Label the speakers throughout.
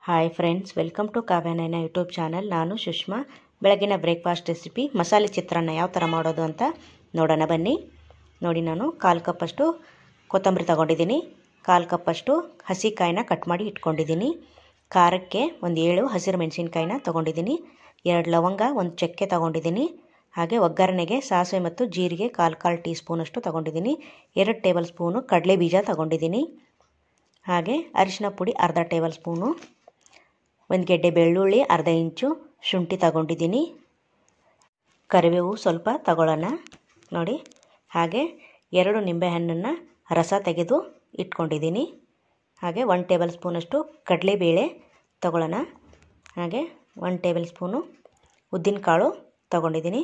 Speaker 1: Hi friends, welcome to Kavyanayana YouTube channel. ನಾನು ಸುಷ್ಮಾ. ಬೆಳಗಿನ breakfast recipe ಮಸಾಲೆ ಚಿತ್ರಾನ್ನ ಯಾವ ಥರ ಮಾಡೋದು ಅಂತ ನೋಡೋಣ ಬನ್ನಿ. ನೋಡಿ, ನಾನು 1/4 ಕಪ್ಪಷ್ಟು ಕೊತ್ತಂಬರಿ ತೊಗೊಂಡಿದ್ದೀನಿ, 1/4 ಕಪ್ಪಷ್ಟು ಹಸಿಕಾಯಿನ ಕಟ್ ಮಾಡಿ ಇಟ್ಕೊಂಡಿದ್ದೀನಿ. ಖಾರಕ್ಕೆ ಒಂದು 7 ಹಸಿರು ಮೆಣಸಿನ್ಕಾಯಿನ ತೊಗೊಂಡಿದ್ದೀನಿ, 2 ಲವಂಗ, 1 ಚಕ್ಕೆ ತೊಗೊಂಡಿದ್ದೀನಿ. ಹಾಗೆ ಒಗ್ಗರಣೆಗೆ ಸಾಸಿವೆ ಮತ್ತು ಜೀರಿಗೆ 1/4 ಟೀ ಸ್ಪೂನಷ್ಟು ತೊಗೊಂಡಿದ್ದೀನಿ. 2 ಟೇಬಲ್ ಸ್ಪೂನು ಕಡಲೆ ಬೀಜ ತೊಗೊಂಡಿದ್ದೀನಿ. ಹಾಗೆ ಅರಿಶಿನ ಪುಡಿ ಅರ್ಧ ಟೇಬಲ್ ಸ್ಪೂನು, 1 ಗೆಡ್ಡೆ ಬೆಳ್ಳುಳ್ಳಿ, ಅರ್ಧ ಇಂಚು ಶುಂಠಿ ತಗೊಂಡಿದ್ದೀನಿ. ಕರಿಬೇವು ಸ್ವಲ್ಪ ತಗೊಳ್ಳೋಣ ನೋಡಿ. ಹಾಗೆ 2 ನಿಂಬೆಹಣ್ಣನ್ನು ರಸ ತೆಗೆದು ಇಟ್ಕೊಂಡಿದ್ದೀನಿ. ಹಾಗೆ 1 ಟೇಬಲ್ ಸ್ಪೂನಷ್ಟು ಕಡಲೆಬೇಳೆ ತಗೊಳ್ಳೋಣ. ಹಾಗೆ 1 ಟೇಬಲ್ ಸ್ಪೂನು ಉದ್ದಿನಕಾಳು ತಗೊಂಡಿದ್ದೀನಿ.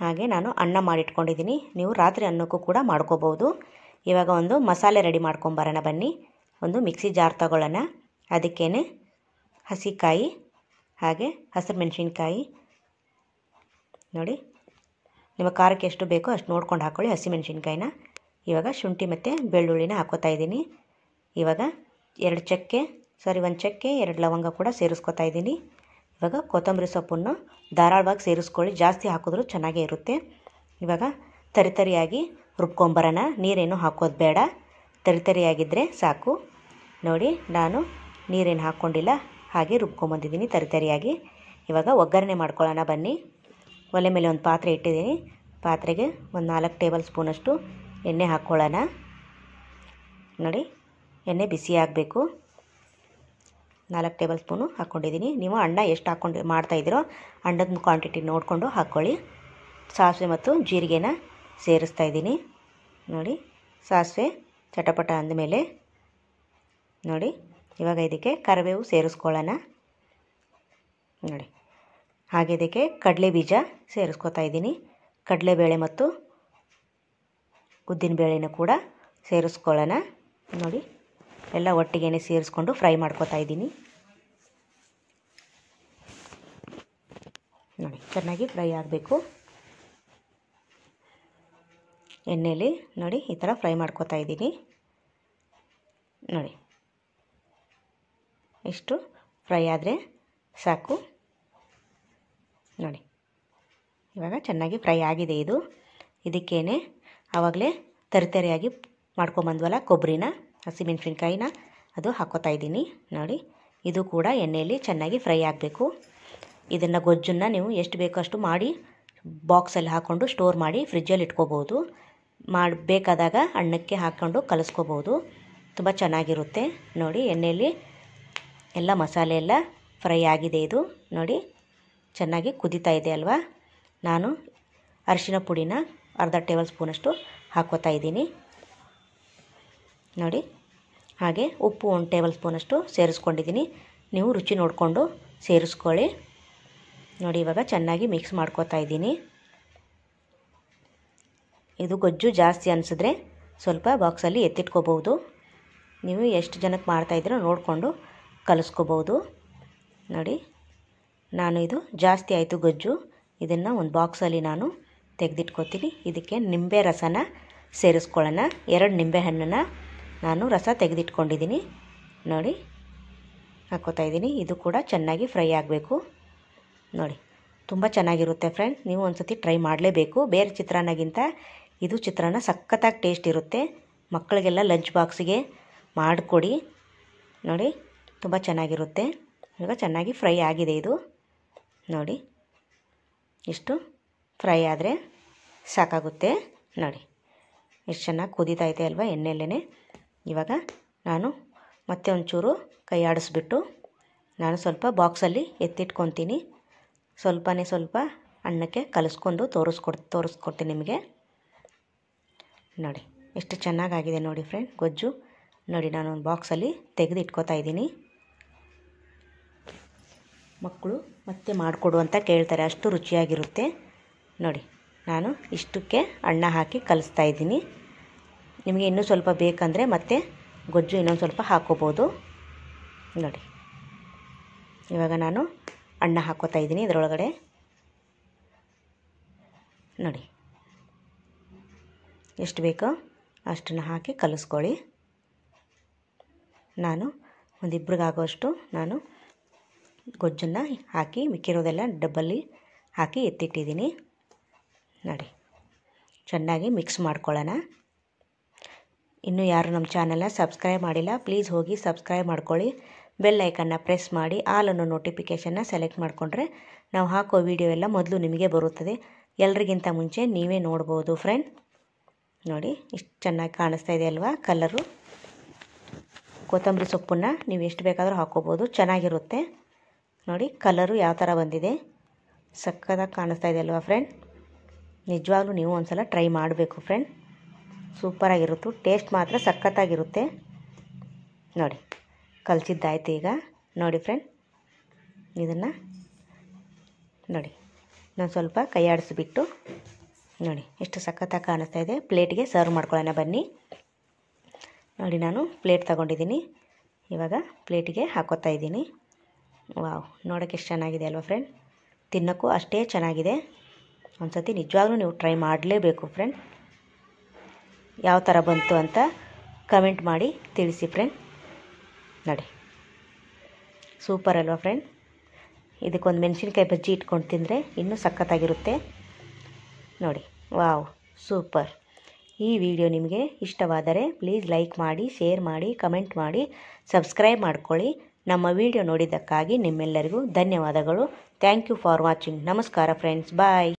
Speaker 1: ಹಾಗೆ ನಾನು ಅನ್ನ ಮಾಡಿಟ್ಕೊಂಡಿದ್ದೀನಿ, ನೀವು ರಾತ್ರಿ ಅನ್ನಕ್ಕೂ ಕೂಡ ಮಾಡ್ಕೋಬೋದು. ಇವಾಗ ಒಂದು ಮಸಾಲೆ ರೆಡಿ ಮಾಡ್ಕೊಂಬರೋಣ ಬನ್ನಿ. ಒಂದು ಮಿಕ್ಸಿ ಜಾರ್ ತಗೊಳ್ಳೋಣ. ಅದಕ್ಕೇ ಹಸಿಕಾಯಿ ಹಾಗೆ ಹಸಿರು ಮೆಣಸಿನ್ಕಾಯಿ ನೋಡಿ, ನಿಮ್ಮ ಖಾರಕ್ಕೆ ಎಷ್ಟು ಬೇಕೋ ಅಷ್ಟು ನೋಡ್ಕೊಂಡು ಹಾಕ್ಕೊಳ್ಳಿ ಹಸಿಮೆಣಸಿನ್ಕಾಯಿನ. ಇವಾಗ ಶುಂಠಿ ಮತ್ತು ಬೆಳ್ಳುಳ್ಳಿನ ಹಾಕ್ಕೋತಾ ಇದ್ದೀನಿ. ಇವಾಗ 1 ಚಕ್ಕೆ 2 ಲವಂಗ ಕೂಡ ಸೇರಿಸ್ಕೊತಾ ಇದ್ದೀನಿ. ಇವಾಗ ಕೊತ್ತಂಬರಿ ಸೊಪ್ಪನ್ನು ಧಾರಾಳವಾಗಿ ಸೇರಿಸ್ಕೊಳ್ಳಿ, ಜಾಸ್ತಿ ಹಾಕಿದ್ರೂ ಚೆನ್ನಾಗೇ ಇರುತ್ತೆ. ಇವಾಗ ತರಿತರಿಯಾಗಿ ರುಬ್ಕೊಂಬರೋಣ, ನೀರೇನು ಹಾಕೋದು ಬೇಡ, ತರಿತರಿಯಾಗಿದ್ದರೆ ಸಾಕು. ನೋಡಿ, ನಾನು ನೀರೇನು ಹಾಕ್ಕೊಂಡಿಲ್ಲ, ಹಾಗೆ ರುಬ್ಕೊಂಬಂದಿದ್ದೀನಿ ತರಿತರಿಯಾಗಿ. ಇವಾಗ ಒಗ್ಗರಣೆ ಮಾಡ್ಕೊಳ್ಳೋಣ ಬನ್ನಿ. ಒಲೆ ಮೇಲೆ ಒಂದು ಪಾತ್ರೆ ಇಟ್ಟಿದ್ದೀನಿ. ಪಾತ್ರೆಗೆ ಒಂದು 4 ಟೇಬಲ್ ಸ್ಪೂನಷ್ಟು ಎಣ್ಣೆ ಹಾಕ್ಕೊಳ್ಳೋಣ. ನೋಡಿ, ಎಣ್ಣೆ ಬಿಸಿ ಆಗಬೇಕು. 4 ಟೇಬಲ್ ಸ್ಪೂನು ಹಾಕ್ಕೊಂಡಿದ್ದೀನಿ. ನೀವು ಅನ್ನ ಎಷ್ಟು ಮಾಡ್ತಾಯಿದ್ದೀರೋ ಅನ್ನದ ಕ್ವಾಂಟಿಟಿ ನೋಡಿಕೊಂಡು ಹಾಕ್ಕೊಳ್ಳಿ. ಸಾಸಿವೆ ಮತ್ತು ಜೀರಿಗೆನ ಸೇರಿಸ್ತಾ ಇದ್ದೀನಿ. ನೋಡಿ, ಸಾಸಿವೆ ಚಟಪಟ ಅಂದಮೇಲೆ ನೋಡಿ, ಇವಾಗ ಇದಕ್ಕೆ ಕರಿಬೇವು ಸೇರಿಸ್ಕೊಳ್ಳೋಣ ನೋಡಿ. ಹಾಗೆ ಇದಕ್ಕೆ ಕಡಲೆ ಬೀಜ ಸೇರಿಸ್ಕೊತಾ ಇದ್ದೀನಿ. ಕಡಲೆಬೇಳೆ ಮತ್ತು ಉದ್ದಿನಬೇಳೆನ ಕೂಡ ಸೇರಿಸ್ಕೊಳ್ಳೋಣ ನೋಡಿ. ಎಲ್ಲ ಒಟ್ಟಿಗೆ ಸೇರಿಸ್ಕೊಂಡು ಫ್ರೈ ಮಾಡ್ಕೊತಾ ಇದ್ದೀನಿ ನೋಡಿ. ಚೆನ್ನಾಗಿ ಫ್ರೈ ಆಗಬೇಕು ಎಣ್ಣೆಯಲ್ಲಿ ನೋಡಿ. ಈ ಥರ ಫ್ರೈ ಮಾಡ್ಕೊತಾ ಇದ್ದೀನಿ ನೋಡಿ. ಇಷ್ಟು ಫ್ರೈ ಆದರೆ ಸಾಕು ನೋಡಿ. ಇವಾಗ ಚೆನ್ನಾಗಿ ಫ್ರೈ ಆಗಿದೆ ಇದು. ಇದಕ್ಕೇನೆ ಆವಾಗಲೇ ತರಿತರಿಯಾಗಿ ಮಾಡ್ಕೊಂಬಂದ್ವಲ್ಲ ಕೊಬ್ಬರಿನ, ಹಸಿಮೆಣಸಿನ್ಕಾಯಿನ, ಅದು ಹಾಕ್ಕೋತಾ ಇದ್ದೀನಿ ನೋಡಿ. ಇದು ಕೂಡ ಎಣ್ಣೆಯಲ್ಲಿ ಚೆನ್ನಾಗಿ ಫ್ರೈ ಆಗಬೇಕು. ಇದನ್ನು ಗೊಜ್ಜನ್ನು ನೀವು ಎಷ್ಟು ಬೇಕೋ ಅಷ್ಟು ಮಾಡಿ ಬಾಕ್ಸಲ್ಲಿ ಹಾಕ್ಕೊಂಡು ಸ್ಟೋರ್ ಮಾಡಿ ಫ್ರಿಜ್ಜಲ್ಲಿ ಇಟ್ಕೋಬೋದು. ಬೇಕಾದಾಗ ಅನ್ನಕ್ಕೆ ಹಾಕ್ಕೊಂಡು ಕಲಿಸ್ಕೋಬೋದು, ತುಂಬ ಚೆನ್ನಾಗಿರುತ್ತೆ ನೋಡಿ. ಎಣ್ಣೆಯಲ್ಲಿ ಎಲ್ಲ ಮಸಾಲೆ ಎಲ್ಲ ಫ್ರೈ ಆಗಿದೆ ಇದು ನೋಡಿ. ಚೆನ್ನಾಗಿ ಕುದೀತಾ ಇದೆ ಅಲ್ವಾ. ನಾನು ಅರಿಶಿನ ಪುಡಿನ ಅರ್ಧ ಟೇಬಲ್ ಸ್ಪೂನಷ್ಟು ಹಾಕ್ಕೋತಾ ಇದ್ದೀನಿ ನೋಡಿ. ಹಾಗೆ ಉಪ್ಪು 1 ಟೇಬಲ್ ಸ್ಪೂನಷ್ಟು ಸೇರಿಸ್ಕೊಂಡಿದ್ದೀನಿ. ನೀವು ರುಚಿ ನೋಡಿಕೊಂಡು ಸೇರಿಸ್ಕೊಳ್ಳಿ ನೋಡಿ. ಇವಾಗ ಚೆನ್ನಾಗಿ ಮಿಕ್ಸ್ ಮಾಡ್ಕೋತಾ ಇದ್ದೀನಿ. ಇದು ಗೊಜ್ಜು ಜಾಸ್ತಿ ಅನಿಸಿದ್ರೆ ಸ್ವಲ್ಪ ಬಾಕ್ಸಲ್ಲಿ ಎತ್ತಿಟ್ಕೋಬೋದು. ನೀವು ಎಷ್ಟು ಜನಕ್ಕೆ ಮಾಡ್ತಾಯಿದ್ದೀರೋ ನೋಡಿಕೊಂಡು ಕಲಿಸ್ಕೋಬೋದು ನೋಡಿ. ನಾನು ಇದು ಜಾಸ್ತಿ ಆಯಿತು ಗೊಜ್ಜು, ಇದನ್ನು ಒಂದು ಬಾಕ್ಸಲ್ಲಿ ನಾನು ತೆಗೆದಿಟ್ಕೋತೀನಿ. ಇದಕ್ಕೆ ನಿಂಬೆ ರಸನ ಸೇರಿಸ್ಕೊಳ್ಳೋಣ. 2 ನಿಂಬೆಹಣ್ಣನ್ನು ನಾನು ರಸ ತೆಗೆದಿಟ್ಕೊಂಡಿದ್ದೀನಿ ನೋಡಿ, ಹಾಕ್ಕೋತಾ ಇದ್ದೀನಿ. ಇದು ಕೂಡ ಚೆನ್ನಾಗಿ ಫ್ರೈ ಆಗಬೇಕು ನೋಡಿ. ತುಂಬ ಚೆನ್ನಾಗಿರುತ್ತೆ ಫ್ರೆಂಡ್, ನೀವು ಒಂದು ಸತಿ ಟ್ರೈ ಮಾಡಲೇಬೇಕು. ಬೇರೆ ಚಿತ್ರಾನ್ನಗಿಂತ ಇದು ಚಿತ್ರಾನ್ನ ಸಖತ್ತಾಗಿ ಟೇಸ್ಟ್ ಇರುತ್ತೆ. ಮಕ್ಕಳಿಗೆಲ್ಲ ಲಂಚ್ ಬಾಕ್ಸಿಗೆ ಮಾಡಿಕೊಡಿ ನೋಡಿ, ತುಂಬ ಚೆನ್ನಾಗಿರುತ್ತೆ. ಇವಾಗ ಚೆನ್ನಾಗಿ ಫ್ರೈ ಆಗಿದೆ ಇದು ನೋಡಿ. ಇಷ್ಟು ಫ್ರೈ ಆದರೆ ಸಾಕಾಗುತ್ತೆ ನೋಡಿ. ಎಷ್ಟು ಚೆನ್ನಾಗಿ ಕುದೀತಾ ಇದೆ ಅಲ್ವಾ ಎಣ್ಣೆಯಲ್ಲೇ. ಇವಾಗ ನಾನು ಮತ್ತೆ ಒಂಚೂರು ಕೈ ಆಡಿಸ್ಬಿಟ್ಟು ನಾನು ಸ್ವಲ್ಪ ಬಾಕ್ಸಲ್ಲಿ ಎತ್ತಿಟ್ಕೊತೀನಿ. ಸ್ವಲ್ಪ ಅನ್ನಕ್ಕೆ ಕಲಿಸ್ಕೊಂಡು ತೋರಿಸ್ಕೊಡ್ತೀನಿ ನಿಮಗೆ ನೋಡಿ. ಎಷ್ಟು ಚೆನ್ನಾಗಾಗಿದೆ ನೋಡಿ ಫ್ರೆಂಡ್ ಗೊಜ್ಜು ನೋಡಿ. ನಾನು ಒಂದು ಬಾಕ್ಸಲ್ಲಿ ತೆಗೆದು ಇಟ್ಕೋತಾ ಇದ್ದೀನಿ. ಮಕ್ಕಳು ಮತ್ತೆ ಮಾಡಿಕೊಡು ಅಂತ ಕೇಳ್ತಾರೆ, ಅಷ್ಟು ರುಚಿಯಾಗಿರುತ್ತೆ ನೋಡಿ. ನಾನು ಇಷ್ಟಕ್ಕೆ ಅನ್ನ ಹಾಕಿ ಕಲಿಸ್ತಾ ಇದ್ದೀನಿ. ನಿಮಗೆ ಇನ್ನೂ ಸ್ವಲ್ಪ ಬೇಕಂದರೆ ಮತ್ತೆ ಗೊಜ್ಜು ಇನ್ನೊಂದು ಸ್ವಲ್ಪ ಹಾಕ್ಕೋಬೋದು ನೋಡಿ. ಇವಾಗ ನಾನು ಅನ್ನ ಹಾಕ್ಕೋತಾ ಇದ್ದೀನಿ ಇದರೊಳಗಡೆ ನೋಡಿ. ಎಷ್ಟು ಬೇಕೋ ಅಷ್ಟನ್ನು ಹಾಕಿ ಕಲಿಸ್ಕೊಳ್ಳಿ. ನಾನು ಒಂದಿಬ್ರಿಗಾಗೋಷ್ಟು ನಾನು ಗೊಜ್ಜನ್ನು ಹಾಕಿ ಮಿಕ್ಕಿರೋದೆಲ್ಲ ಡಬ್ಬಲ್ಲಿ ಹಾಕಿ ಎತ್ತಿಟ್ಟಿದ್ದೀನಿ ನೋಡಿ. ಚೆನ್ನಾಗಿ ಮಿಕ್ಸ್ ಮಾಡ್ಕೊಳ್ಳೋಣ. ಇನ್ನೂ ಯಾರು ನಮ್ಮ ಚಾನಲ್ನ ಸಬ್ಸ್ಕ್ರೈಬ್ ಮಾಡಿಲ್ಲ ಪ್ಲೀಸ್ ಹೋಗಿ ಸಬ್ಸ್ಕ್ರೈಬ್ ಮಾಡ್ಕೊಳ್ಳಿ. ಬೆಲ್ ಐಕನ್ನ ಪ್ರೆಸ್ ಮಾಡಿ ಆಲ್ ಅನ್ನೋ ನೋಟಿಫಿಕೇಷನ್ನ ಸೆಲೆಕ್ಟ್ ಮಾಡಿಕೊಂಡ್ರೆ ನಾವು ಹಾಕೋ ವಿಡಿಯೋ ಎಲ್ಲ ಮೊದಲು ನಿಮಗೆ ಬರುತ್ತದೆ. ಎಲ್ರಿಗಿಂತ ಮುಂಚೆ ನೀವೇ ನೋಡ್ಬೋದು ಫ್ರೆಂಡ್. ನೋಡಿ ಇಷ್ಟು ಚೆನ್ನಾಗಿ ಕಾಣಿಸ್ತಾ ಇದೆ ಅಲ್ವಾ ಕಲರು. ಕೊತ್ತಂಬರಿ ಸೊಪ್ಪನ್ನು ನೀವು ಎಷ್ಟು ಬೇಕಾದರೂ ಹಾಕ್ಕೋಬೋದು, ಚೆನ್ನಾಗಿರುತ್ತೆ. ನೋಡಿ ಕಲರು ಯಾವ ಥರ ಬಂದಿದೆ, ಸಕ್ಕತ್ತಾಗಿ ಕಾಣಿಸ್ತಾ ಇದೆ ಅಲ್ವಾ ಫ್ರೆಂಡ್. ನಿಜವಾಗ್ಲೂ ನೀವು ಒಂದು ಸಲ ಟ್ರೈ ಮಾಡಬೇಕು ಫ್ರೆಂಡ್, ಸೂಪರಾಗಿರುತ್ತೆ. ಟೇಸ್ಟ್ ಮಾತ್ರ ಸಖತ್ತಾಗಿರುತ್ತೆ. ನೋಡಿ ಕಲಸಿದ್ದಾಯ್ತು. ಈಗ ನೋಡಿ ಫ್ರೆಂಡ್, ಇದನ್ನು ನೋಡಿ ನಾನು ಸ್ವಲ್ಪ ಕೈ ಆಡಿಸ್ಬಿಟ್ಟು ನೋಡಿ ಎಷ್ಟು ಸಖತ್ತಾಗಿ ಕಾಣಿಸ್ತಾ ಇದೆ. ಪ್ಲೇಟ್ಗೆ ಸರ್ವ್ ಮಾಡ್ಕೊಳ್ಳೋಣ ಬನ್ನಿ. ನೋಡಿ ನಾನು ಪ್ಲೇಟ್ ತಗೊಂಡಿದ್ದೀನಿ, ಇವಾಗ ಪ್ಲೇಟಿಗೆ ಹಾಕೋತಾ ಇದ್ದೀನಿ. ವಾವ್, ನೋಡೋಕ್ಕೆ ಎಷ್ಟು ಚೆನ್ನಾಗಿದೆ ಅಲ್ವಾ ಫ್ರೆಂಡ್. ತಿನ್ನೋಕ್ಕೂ ಅಷ್ಟೇ ಚೆನ್ನಾಗಿದೆ. ಒಂದು ಸತಿ ನಿಜವಾಗ್ಲೂ ನೀವು ಟ್ರೈ ಮಾಡಲೇಬೇಕು ಫ್ರೆಂಡ್. ಯಾವ ಥರ ಬಂತು ಅಂತ ಕಮೆಂಟ್ ಮಾಡಿ ತಿಳಿಸಿ ಫ್ರೆಂಡ್. ನೋಡಿ ಸೂಪರ್ ಅಲ್ವಾ ಫ್ರೆಂಡ್. ಇದಕ್ಕೊಂದು ಮೆಣಸಿನ್ಕಾಯಿ ಬಜ್ಜಿ ಇಟ್ಕೊಂಡು ತಿಂದರೆ ಇನ್ನೂ ಸಖತ್ತಾಗಿರುತ್ತೆ ನೋಡಿ. Wow super. ಈ ವಿಡಿಯೋ ನಿಮಗೆ ಇಷ್ಟವಾದರೆ ಪ್ಲೀಸ್ ಲೈಕ್ ಮಾಡಿ, ಶೇರ್ ಮಾಡಿ, ಕಮೆಂಟ್ ಮಾಡಿ, ಸಬ್ಸ್ಕ್ರೈಬ್ ಮಾಡ್ಕೊಳ್ಳಿ. ನಮ್ಮ ವಿಡಿಯೋ ನೋಡಿದ್ದಕ್ಕಾಗಿ ನಿಮ್ಮೆಲ್ಲರಿಗೂ ಧನ್ಯವಾದಗಳು. Thank you for watching. ನಮಸ್ಕಾರ ಫ್ರೆಂಡ್ಸ್, ಬಾಯ್.